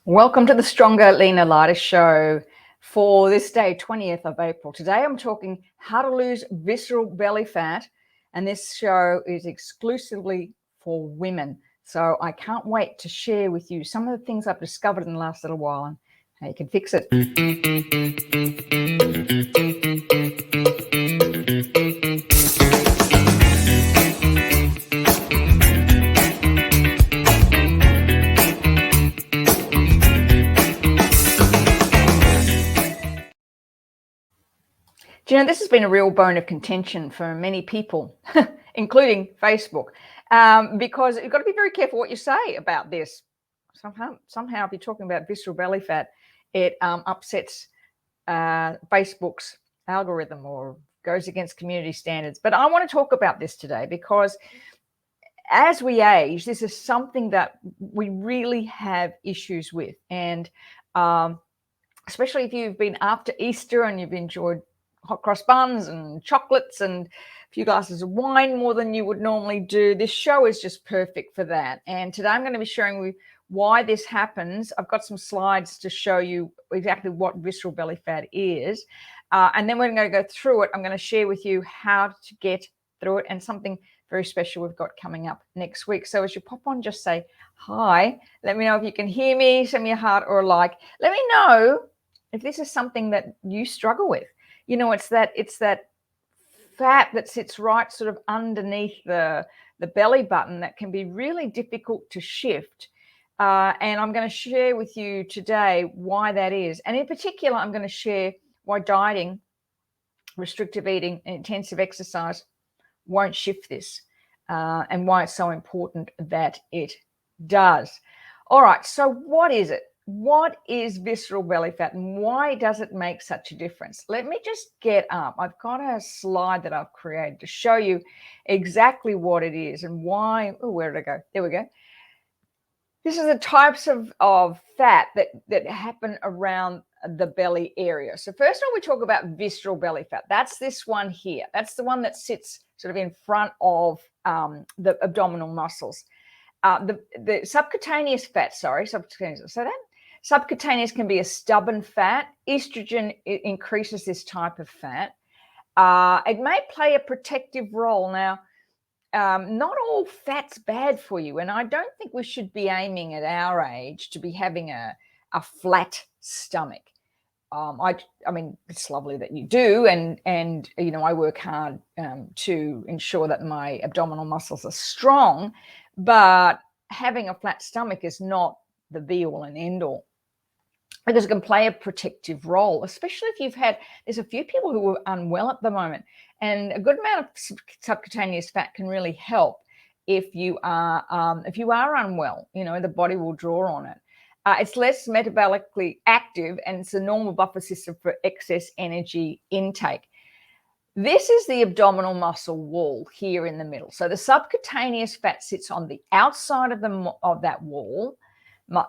Welcome to the Stronger, Leaner, Lighter show for this day, 20th of April. Today I'm talking how to lose visceral belly fat, and this show is exclusively for women. So I can't wait to share with you some of the things I've discovered in the last little while and how you can fix it. Do you know, this has been a real bone of contention for many people, including Facebook, because you've got to be very careful what you say about this. Somehow if you're talking about visceral belly fat, it upsets Facebook's algorithm or goes against community standards. But I want to talk about this today because as we age, this is something that we really have issues with. And especially if you've been after Easter and you've enjoyed hot cross buns and chocolates and a few glasses of wine more than you would normally do. This show is just perfect for that. And today I'm going to be showing you why this happens. I've got some slides to show you exactly what visceral belly fat is. And then we're going to go through it. I'm going to share with you how to get through it and something very special we've got coming up next week. So as you pop on, just say hi. Let me know if you can hear me. Send me a heart or a like. Let me know if this is something that you struggle with. You know, it's that fat that sits right sort of underneath the belly button that can be really difficult to shift. And I'm going to share with you today why that is. And in particular, I'm going to share why dieting, restrictive eating, and intensive exercise won't shift this, and why it's so important that it does. All right, so what is it? What is visceral belly fat and why does it make such a difference? Let me just get up. I've got a slide that I've created to show you exactly what it is and why. Oh, where did I go? There we go. This is the types of fat that happen around the belly area. So first of all, we talk about visceral belly fat. That's this one here. That's the one that sits sort of in front of the abdominal muscles. The subcutaneous fat, subcutaneous. So that subcutaneous can be a stubborn fat. Estrogen increases this type of fat. It may play a protective role. Now, not all fat's bad for you, and I don't think we should be aiming at our age to be having a flat stomach. I mean, it's lovely that you do, and you know, I work hard to ensure that my abdominal muscles are strong, but having a flat stomach is not the be-all and end-all, because it can play a protective role, especially if there's a few people who are unwell at the moment, and a good amount of subcutaneous fat can really help if you are unwell. You know, the body will draw on it. It's less metabolically active, and it's a normal buffer system for excess energy intake. This is the abdominal muscle wall here in the middle. So the subcutaneous fat sits on the outside of that wall,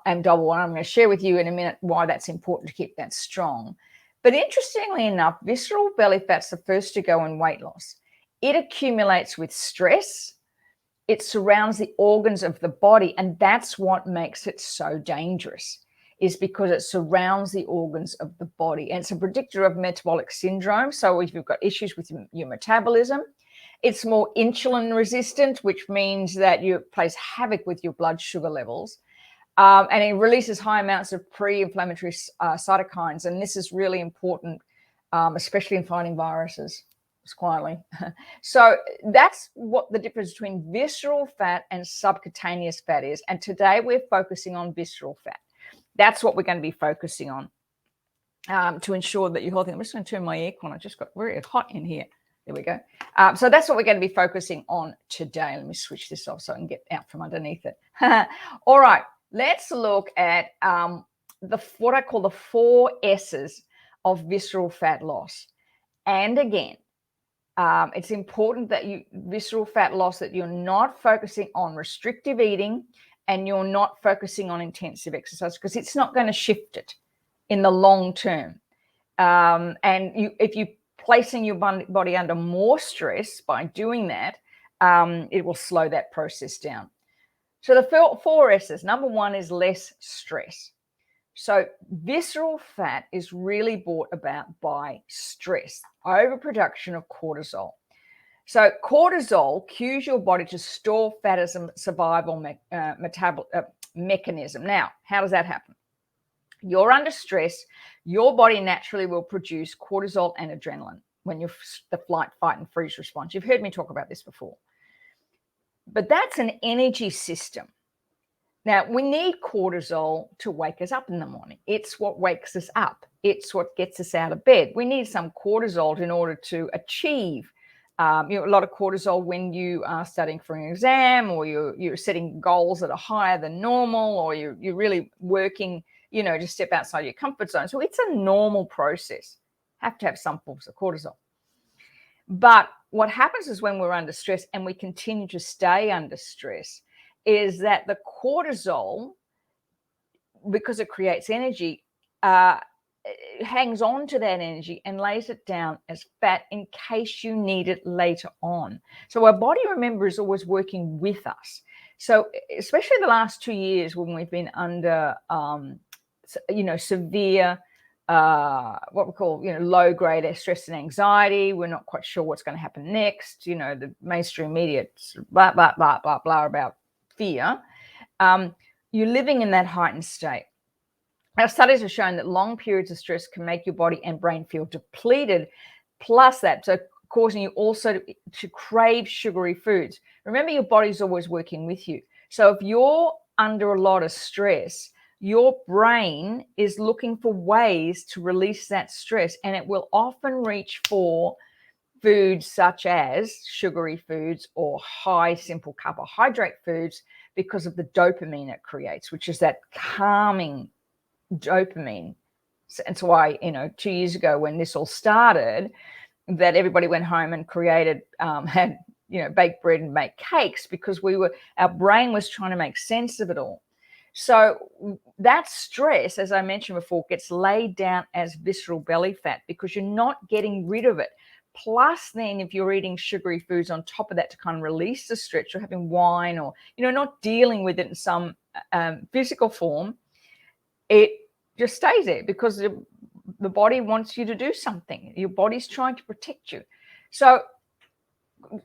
and double one. I'm going to share with you in a minute why that's important to keep that strong. But interestingly enough, visceral belly fat's the first to go in weight loss. It accumulates with stress. It surrounds the organs of the body, and that's what makes it so dangerous, is because it surrounds the organs of the body. And it's a predictor of metabolic syndrome. So if you've got issues with your metabolism, it's more insulin resistant, which means that it plays havoc with your blood sugar levels. And it releases high amounts of pre-inflammatory cytokines. And this is really important, especially in fighting viruses, quietly. So that's what the difference between visceral fat and subcutaneous fat is. And today we're focusing on visceral fat. That's what we're going to be focusing on to ensure that you're healthy. I'm just going to turn my aircon. I just got very hot in here. There we go. So that's what we're going to be focusing on today. Let me switch this off so I can get out from underneath it. All right. Let's look at what I call the 4 S's of visceral fat loss. And again, it's important that visceral fat loss, that you're not focusing on restrictive eating and you're not focusing on intensive exercise, because it's not going to shift it in the long term. If you're placing your body under more stress by doing that, it will slow that process down. So the 4 S's, number 1 is less stress. So visceral fat is really brought about by stress, overproduction of cortisol. So cortisol cues your body to store fat as a survival mechanism. Now, how does that happen? You're under stress, your body naturally will produce cortisol and adrenaline when you're the flight, fight, and freeze response. You've heard me talk about this before. But that's an energy system. Now, we need cortisol to wake us up in the morning. It's what wakes us up. It's what gets us out of bed. We need some cortisol in order to achieve a lot of cortisol when you are studying for an exam, or you're setting goals that are higher than normal, or you're really working, to step outside your comfort zone. So it's a normal process. Have to have some forms of cortisol. But what happens is when we're under stress and we continue to stay under stress, is that the cortisol, because it creates energy, hangs on to that energy and lays it down as fat in case you need it later on. So our body, remember, is always working with us. So especially the last 2 years when we've been under, severe, what we call, low grade stress and anxiety. We're not quite sure what's going to happen next. The mainstream media, blah, blah, blah, blah, blah about fear. You're living in that heightened state. Our studies have shown that long periods of stress can make your body and brain feel depleted, plus that, so causing you also to crave sugary foods. Remember, your body's always working with you. So if you're under a lot of stress, your brain is looking for ways to release that stress, and it will often reach for foods such as sugary foods or high simple carbohydrate foods because of the dopamine it creates, which is that calming dopamine. And so why, 2 years ago when this all started, that everybody went home and created, had, bake bread and make cakes, because our brain was trying to make sense of it all. So that stress, as I mentioned before, gets laid down as visceral belly fat because you're not getting rid of it. Plus, then, if you're eating sugary foods on top of that to kind of release the stress, or having wine, or, not dealing with it in some physical form, it just stays there because the body wants you to do something. Your body's trying to protect you. So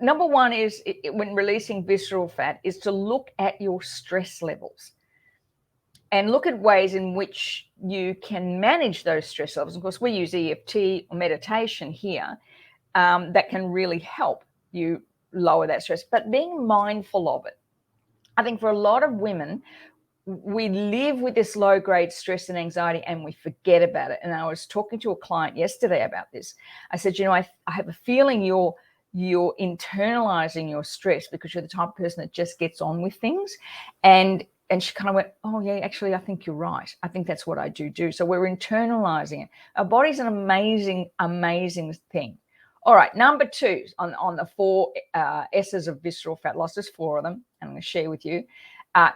number one is, when releasing visceral fat, is to look at your stress levels and look at ways in which you can manage those stress levels. Of course, we use EFT or meditation here that can really help you lower that stress, but being mindful of it. I think for a lot of women, we live with this low-grade stress and anxiety and we forget about it. And I was talking to a client yesterday about this. I said, I have a feeling you're internalizing your stress because you're the type of person that just gets on with things. And she kind of went, oh, yeah, actually, I think you're right. I think that's what I do. So we're internalizing it. Our body's an amazing, amazing thing. All right, number two on the 4 S's of visceral fat loss. There's 4 of them, and I'm going to share with you.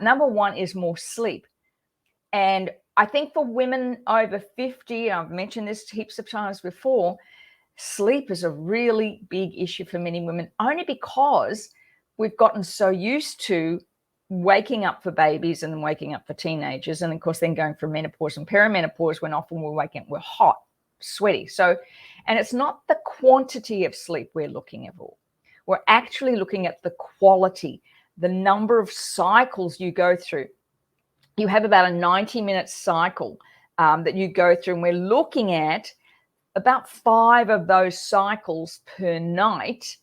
Number 1 is more sleep. And I think for women over 50, I've mentioned this heaps of times before, sleep is a really big issue for many women, only because we've gotten so used to waking up for babies and then waking up for teenagers. And of course, then going from menopause and perimenopause, when often we're waking up, we're hot, sweaty. So, and it's not the quantity of sleep we're looking at. We're actually looking at the quality, the number of cycles you go through. You have about a 90-minute cycle that you go through, and we're looking at about 5 of those cycles per night.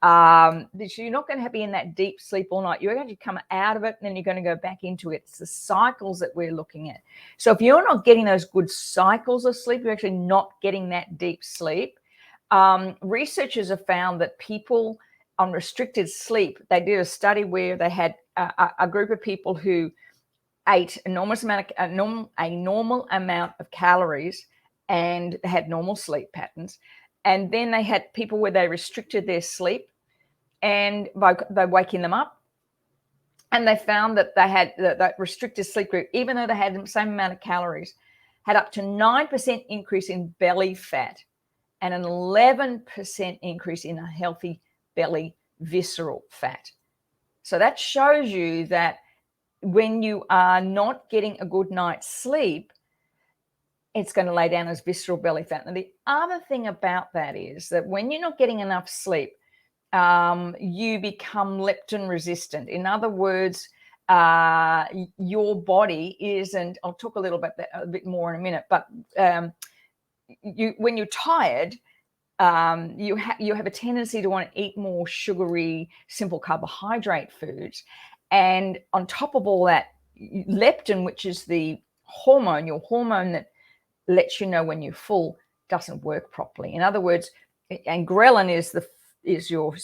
So you're not going to be in that deep sleep all night. You're going to come out of it, and then you're going to go back into it. It's the cycles that we're looking at. So if you're not getting those good cycles of sleep, you're actually not getting that deep sleep. Researchers have found that people on restricted sleep, they did a study where they had a group of people who ate a normal amount of calories and had normal sleep patterns. And then they had people where they restricted their sleep, and by waking them up, and they found that they had that restricted sleep group, even though they had the same amount of calories, had up to 9% increase in belly fat and an 11% increase in a healthy belly visceral fat. So that shows you that when you are not getting a good night's sleep, it's going to lay down as visceral belly fat. And the other thing about that is that when you're not getting enough sleep, you become leptin resistant. In other words, your body isn't, I'll talk a bit more in a minute, but when you're tired, you have a tendency to want to eat more sugary, simple carbohydrate foods. And on top of all that, leptin, which is the hormone, your hormone that lets you know when you're full, doesn't work properly. In other words, and ghrelin is your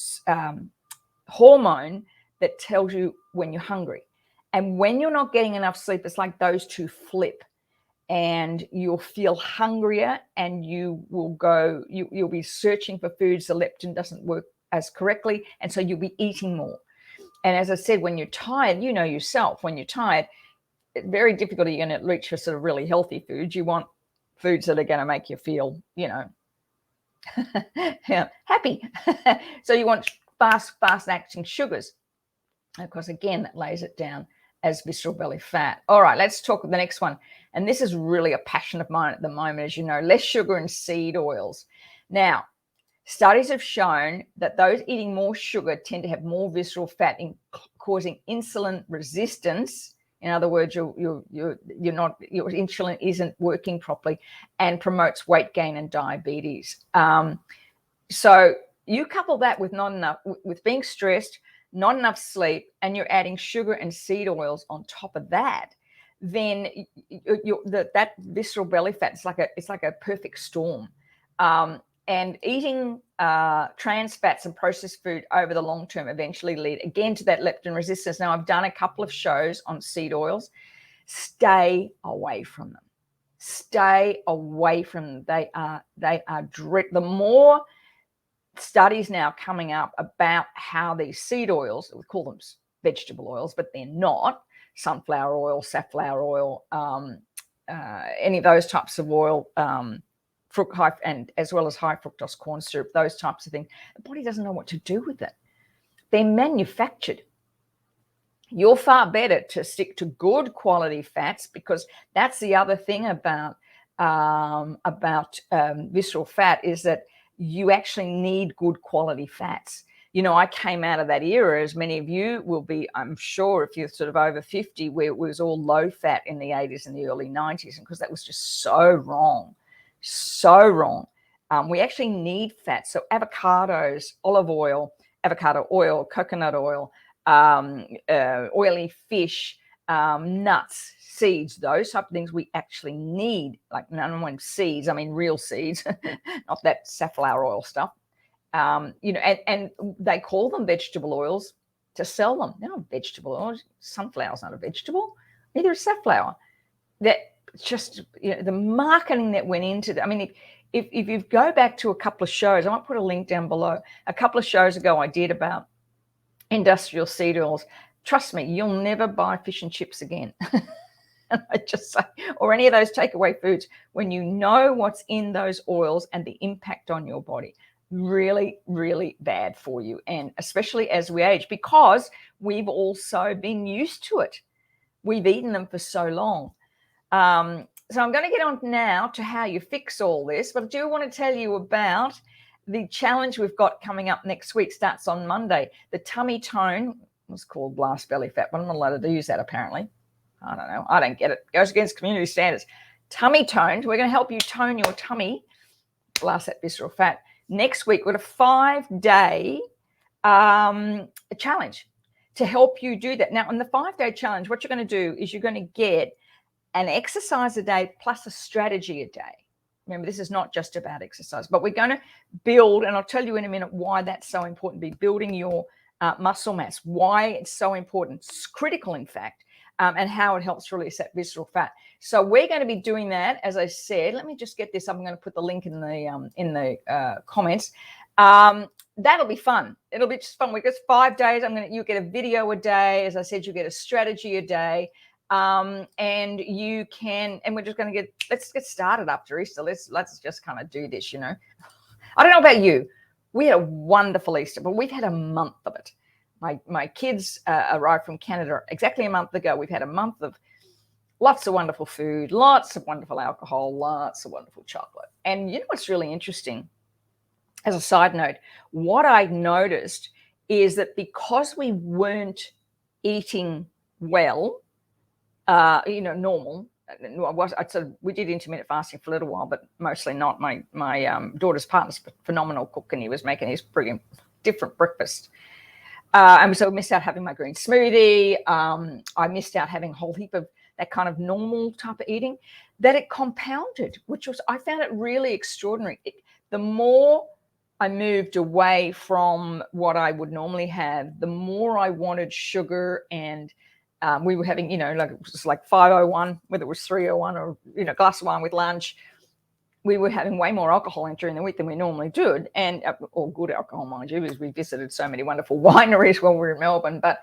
hormone that tells you when you're hungry. And when you're not getting enough sleep, it's like those two flip, and you'll feel hungrier, and you'll be searching for foods. The leptin doesn't work as correctly, and so you'll be eating more. And as I said, when you're tired, you know yourself, when you're tired, it's very difficult. You're going to reach for sort of really healthy foods. You want foods that are going to make you feel, happy. So you want fast acting sugars. Of course, again, that lays it down as visceral belly fat. All right, let's talk the next one. And this is really a passion of mine at the moment, as you know, less sugar and seed oils. Now, studies have shown that those eating more sugar tend to have more visceral fat, causing insulin resistance. In other words, your insulin isn't working properly, and promotes weight gain and diabetes. So you couple that with being stressed, not enough sleep, and you're adding sugar and seed oils on top of that, then that visceral belly fat it's like a perfect storm. And eating trans fats and processed food over the long term eventually lead again to that leptin resistance. Now, I've done a couple of shows on seed oils. Stay away from them. Stay away from them. They are the more studies now coming up about how these seed oils, we call them vegetable oils, but they're not. Sunflower oil, safflower oil, any of those types of oil, and as well as high fructose corn syrup, those types of things. The body doesn't know what to do with it. They're manufactured. You're far better to stick to good quality fats, because that's the other thing about visceral fat, is that you actually need good quality fats. I came out of that era, as many of you will be, I'm sure, if you're sort of over 50, where it was all low fat in the 80s and the early 90s, and because that was just so wrong. So wrong. We actually need fat. So avocados, olive oil, avocado oil, coconut oil, oily fish, nuts, seeds, those type of things we actually need. Like, none seeds, I mean real seeds, not that safflower oil stuff. And they call them vegetable oils to sell them. They're not vegetable oils. Sunflower's not a vegetable. Neither is safflower. That just the marketing that went into that. I mean, if you go back to a couple of shows, I might put a link down below. A couple of shows ago, I did about industrial seed oils. Trust me, you'll never buy fish and chips again. I just say, or any of those takeaway foods, when you know what's in those oils and the impact on your body. Really, really bad for you, and especially as we age, because we've also been used to it. We've eaten them for so long. So I'm going to get on now to how you fix all this, but I do want to tell you about the challenge we've got coming up next week. Starts on Monday. The tummy tone was called blast belly fat, but I'm not allowed to use that apparently. I don't know. I don't get it. It goes against community standards. Tummy toned. We're going to help you tone your tummy, blast that visceral fat. Next week, we've got a 5-day challenge to help you do that. Now, in the 5-day challenge, what you're going to do is you're going to get an exercise a day plus a strategy a day. Remember, this is not just about exercise, but we're going to build, and I'll tell you in a minute why that's so important, be building your muscle mass, why it's so important. It's critical, in fact, and how it helps release that visceral fat. So we're going to be doing that, as I said. Let me just get this up. I'm going to put the link in the comments. That'll be fun. It'll be just fun. We got 5 days. You get a video a day. As I said, you get a strategy a day. And you can, and we're just going to let's get started after Easter. Let's just kind of do this, I don't know about you. We had a wonderful Easter, but we've had a month of it. My kids arrived from Canada exactly a month ago. We've had a month of lots of wonderful food, lots of wonderful alcohol, lots of wonderful chocolate. And you know what's really interesting? As a side note, what I noticed is that because we weren't eating well, normal. We did intermittent fasting for a little while, but mostly not. My daughter's partner's a phenomenal cook, and he was making his brilliant different breakfast. And so I missed out having my green smoothie. I missed out having a whole heap of that kind of normal type of eating. That it compounded, I found it really extraordinary. The more I moved away from what I would normally have, the more I wanted sugar, and we were having, like it was like 501, whether it was 301 or, a glass of wine with lunch. We were having way more alcohol during the week than we normally do, and all good alcohol, mind you, because we visited so many wonderful wineries when we were in Melbourne. But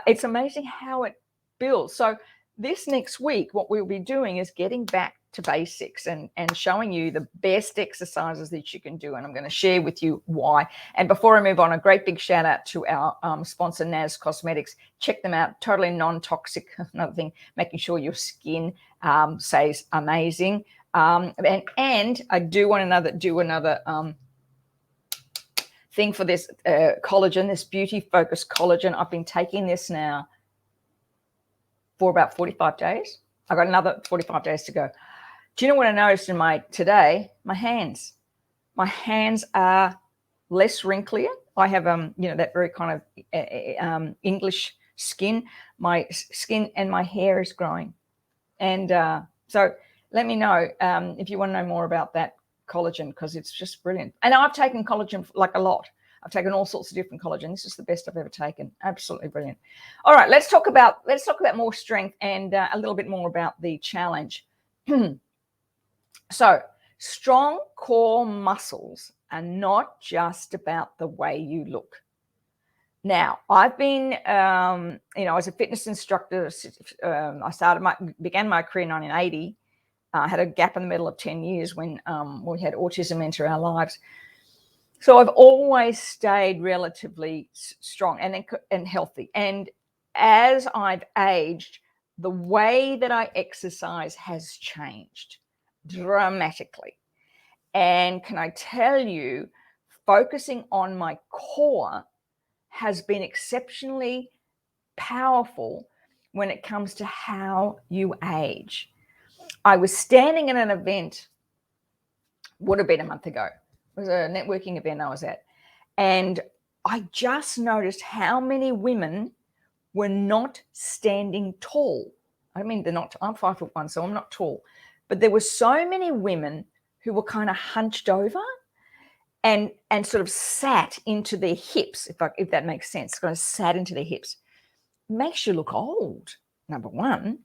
it's amazing how it builds. So this next week, what we'll be doing is getting back to basics and showing you the best exercises that you can do. And I'm going to share with you why. And before I move on, a great big shout out to our sponsor, Naz Cosmetics. Check them out. Totally non-toxic. Another thing, making sure your skin stays amazing. And I do want to do another thing for this collagen, this beauty focused collagen. I've been taking this now for about 45 days. I've got another 45 days to go. Do you know what I noticed in today? My hands. My hands are less wrinklier. I have that very kind of English skin. My skin and my hair is growing. And so let me know if you want to know more about that collagen, because it's just brilliant. And I've taken collagen like a lot. I've taken all sorts of different collagen. This is the best I've ever taken. Absolutely brilliant. All right, let's talk about more strength and a little bit more about the challenge. So, strong core muscles are not just about the way you look. Now, I've been, as a fitness instructor, I began my career in 1980. I had a gap in the middle of 10 years when we had autism enter our lives. So I've always stayed relatively strong and healthy. And as I've aged, the way that I exercise has changed dramatically. And can I tell you, focusing on my core has been exceptionally powerful when it comes to how you age. I was standing at an event, would have been a month ago. It was a networking event I was at. And I just noticed how many women were not standing tall. I mean, I'm 5'1", so I'm not tall. But there were so many women who were kind of hunched over and sort of sat into their hips, if that makes sense, kind of sat into their hips. It makes you look old, number one,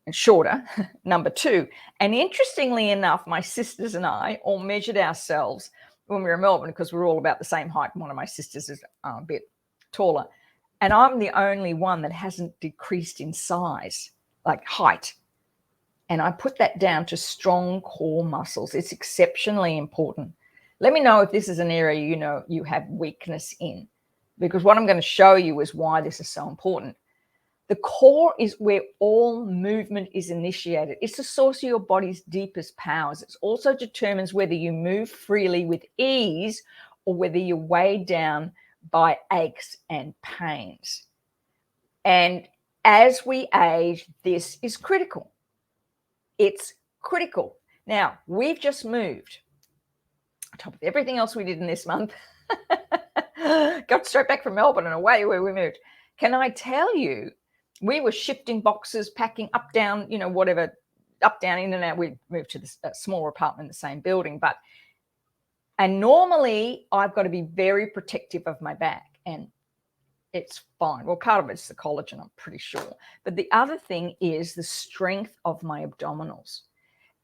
and shorter, number two. And interestingly enough, my sisters and I all measured ourselves when we were in Melbourne, because we're all about the same height. One of my sisters is a bit taller. And I'm the only one that hasn't decreased in size, like height. And I put that down to strong core muscles. It's exceptionally important. Let me know if this is an area you have weakness in, because what I'm going to show you is why this is so important. The core is where all movement is initiated. It's the source of your body's deepest powers. It also determines whether you move freely with ease or whether you're weighed down by aches and pains. And as we age, this is critical. It's critical. Now, we've just moved, on top of everything else we did in this month, got straight back from Melbourne and away where we moved. Can I tell you, we were shifting boxes, packing up, down, whatever, up, down, in and out. We moved to this smaller apartment in the same building. And normally I've got to be very protective of my back, and it's fine. Well, part of it's the collagen, I'm pretty sure. But the other thing is the strength of my abdominals,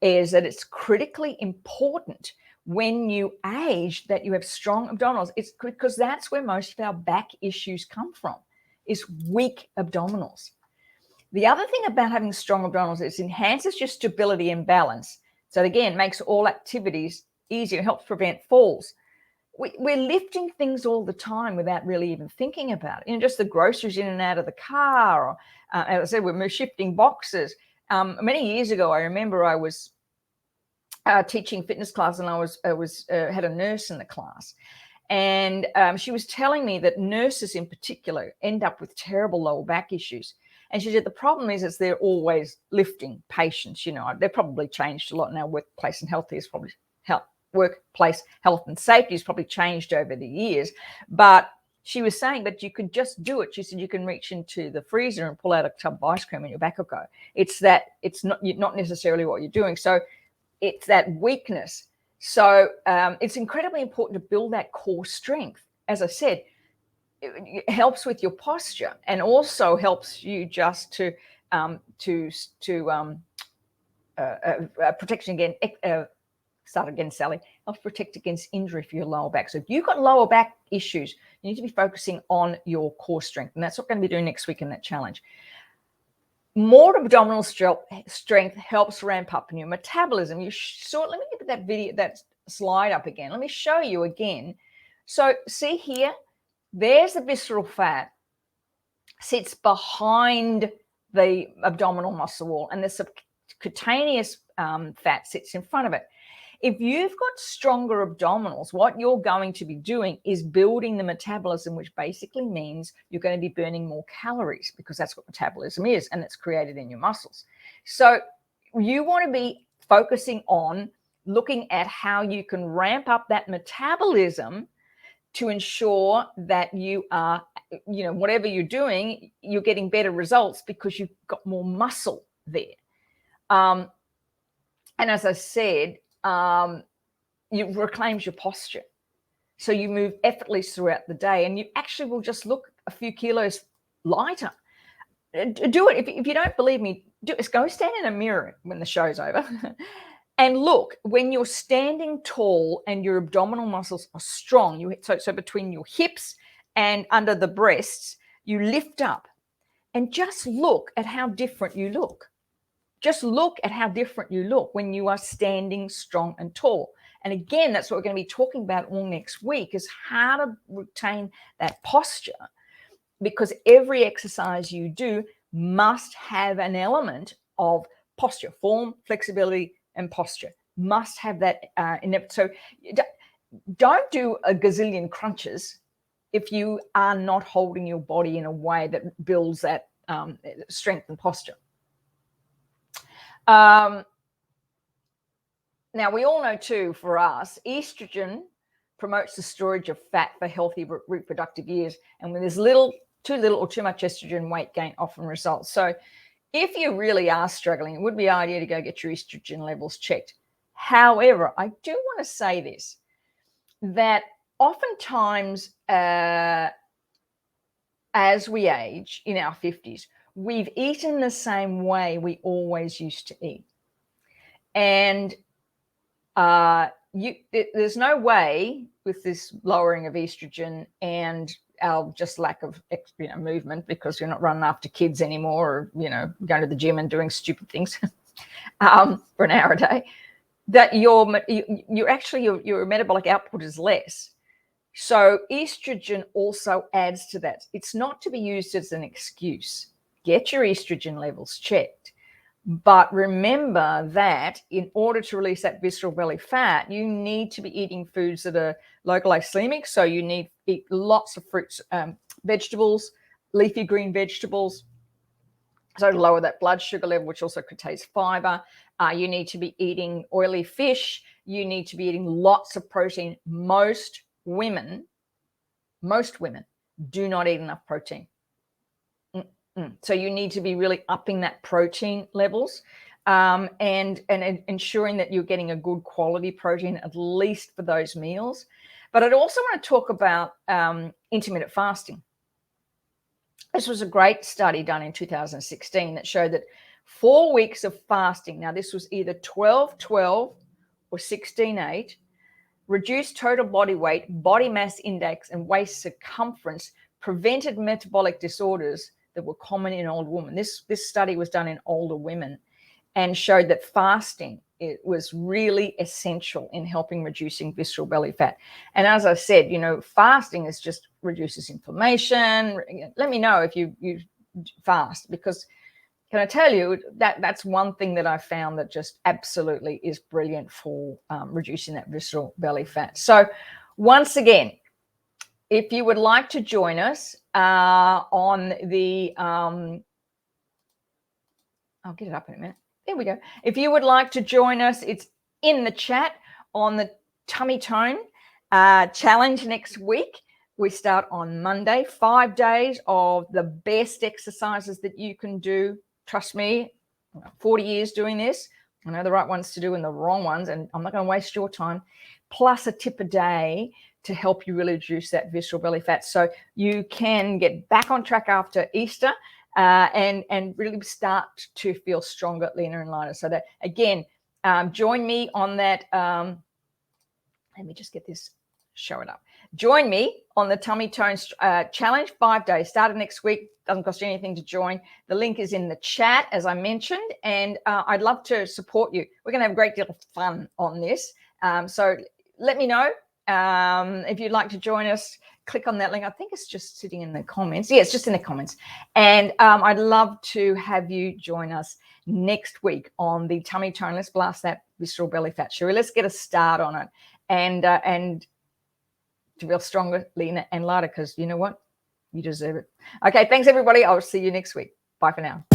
is that it's critically important when you age that you have strong abdominals. It's because that's where most of our back issues come from, is weak abdominals. The other thing about having strong abdominals is it enhances your stability and balance. So again, makes all activities easier, helps prevent falls. we're lifting things all the time without really even thinking about it. Just the groceries in and out of the car, or as I said, we're shifting boxes. Many years ago, I remember I was teaching fitness class, and I had a nurse in the class, and she was telling me that nurses in particular end up with terrible lower back issues. And she said the problem is they're always lifting patients. They've probably changed a lot now. Workplace health and safety has probably changed over the years. But she was saying that you could just do it. She said you can reach into the freezer and pull out a tub of ice cream and your back will go. It's not necessarily what you're doing. So it's that weakness. So it's incredibly important to build that core strength. As I said, it helps with your posture, and also helps you just to protection again. Start again, Sally. Helps protect against injury for your lower back. So if you've got lower back issues, you need to be focusing on your core strength, and that's what we're going to be doing next week in that challenge. More abdominal strength helps ramp up in your metabolism. Let me get that slide up again. Let me show you again. So see here, there's the visceral fat, sits behind the abdominal muscle wall, and the subcutaneous fat sits in front of it. If you've got stronger abdominals, what you're going to be doing is building the metabolism, which basically means you're going to be burning more calories, because that's what metabolism is, and it's created in your muscles. So you want to be focusing on looking at how you can ramp up that metabolism to ensure that you are, whatever you're doing, you're getting better results because you've got more muscle there. And as I said, it reclaims your posture. So you move effortlessly throughout the day, and you actually will just look a few kilos lighter. Do it. If you don't believe me, go stand in a mirror when the show's over and look. When you're standing tall and your abdominal muscles are strong, so between your hips and under the breasts, you lift up, and just look at how different you look. Just look at how different you look when you are standing strong and tall. And again, that's what we're going to be talking about all next week, is how to retain that posture, because every exercise you do must have an element of posture, form, flexibility, and posture. Must have that in it. So don't do a gazillion crunches if you are not holding your body in a way that builds that strength and posture. Now, we all know too, for us, estrogen promotes the storage of fat for healthy reproductive years. And when there's too little or too much estrogen, weight gain often results. So if you really are struggling, it would be an idea to go get your estrogen levels checked. However, I do want to say this, that oftentimes as we age in our 50s, we've eaten the same way we always used to eat. And there's no way with this lowering of estrogen and our just lack of movement, because you're not running after kids anymore, or going to the gym and doing stupid things for an hour a day, that your metabolic output is less. So estrogen also adds to that. It's not to be used as an excuse. Get your estrogen levels checked. But remember that in order to release that visceral belly fat, you need to be eating foods that are low glycemic. So you need to eat lots of fruits, vegetables, leafy green vegetables, so to lower that blood sugar level, which also contains fiber. You need to be eating oily fish. You need to be eating lots of protein. Most women do not eat enough protein. So you need to be really upping that protein levels and ensuring that you're getting a good quality protein, at least for those meals. But I'd also want to talk about intermittent fasting. This was a great study done in 2016 that showed that 4 weeks of fasting, now this was either 12-12 or 16-8, reduced total body weight, body mass index, and waist circumference, prevented metabolic disorders that were common in older women. This study was done in older women and showed that fasting it was really essential in helping reducing visceral belly fat. And as I said, fasting is just reduces inflammation. Let me know if you fast, because can I tell you that's one thing that I found that just absolutely is brilliant for reducing that visceral belly fat. So once again, if you would like to join us on the, I'll get it up in a minute. There we go. If you would like to join us, it's in the chat on the Tummy Tone challenge next week. We start on Monday, 5 days of the best exercises that you can do. Trust me, 40 years doing this. I know the right ones to do and the wrong ones, and I'm not going to waste your time. Plus a tip a day to help you really reduce that visceral belly fat, so you can get back on track after Easter and really start to feel stronger, leaner, and lighter. So that, again, join me on that. Let me just get this, show it up. Join me on the Tummy Tone challenge, 5 days, started next week. Doesn't cost you anything to join. The link is in the chat, as I mentioned, and I'd love to support you. We're going to have a great deal of fun on this. So let me know if you'd like to join us. Click on that link. I think it's just sitting in the comments. Yeah, it's just in the comments. And I'd love to have you join us next week on the Tummy Tone. Let's blast that visceral belly fat, shall we? Let's get a start on it and to feel stronger, leaner, and lighter, because you know what? You deserve it. Okay, thanks, everybody. I'll see you next week. Bye for now.